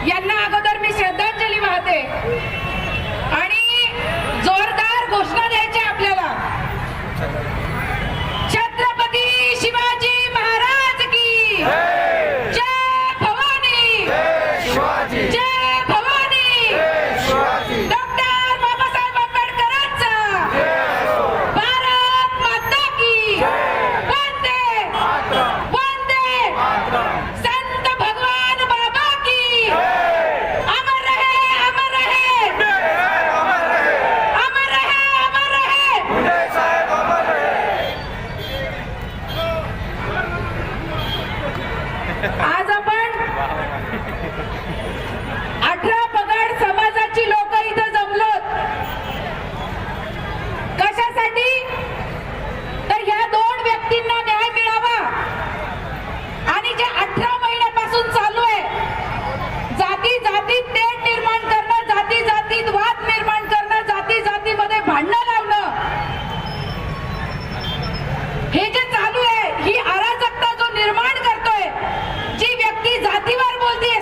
यांना अगोदर मी श्रद्धांजली वाहते आणि जोरदार घोषणा द्यायची आपल्याला। छत्रपती शिवाजी महाराज की जय भवानी, जय भवानी, डॉक्टर बाबासाहेब आंबेडकरांचा भारत माता की वंदे वंदे, संत भगवान बाबा की अमर रहे, अमर रहे, अमर रहे, अमर रहे। आज आपण 18 पगड समाजाची लोक इथे जमलोत कशासाठी? तर ह्या दोन व्यक्तींना न्याय मिळावा आणि जे 18 महिन्यापासून चालू आहे जाती जातीत तेढ निर्माण करणं, जाती जातीत वाद निर्माण करणं, जाती जातीमध्ये भांडणं लावणं, हे जे चालू आहे, ही अराजकता जो निर्माण करतोय, जी व्यक्ती जातीवर बोलते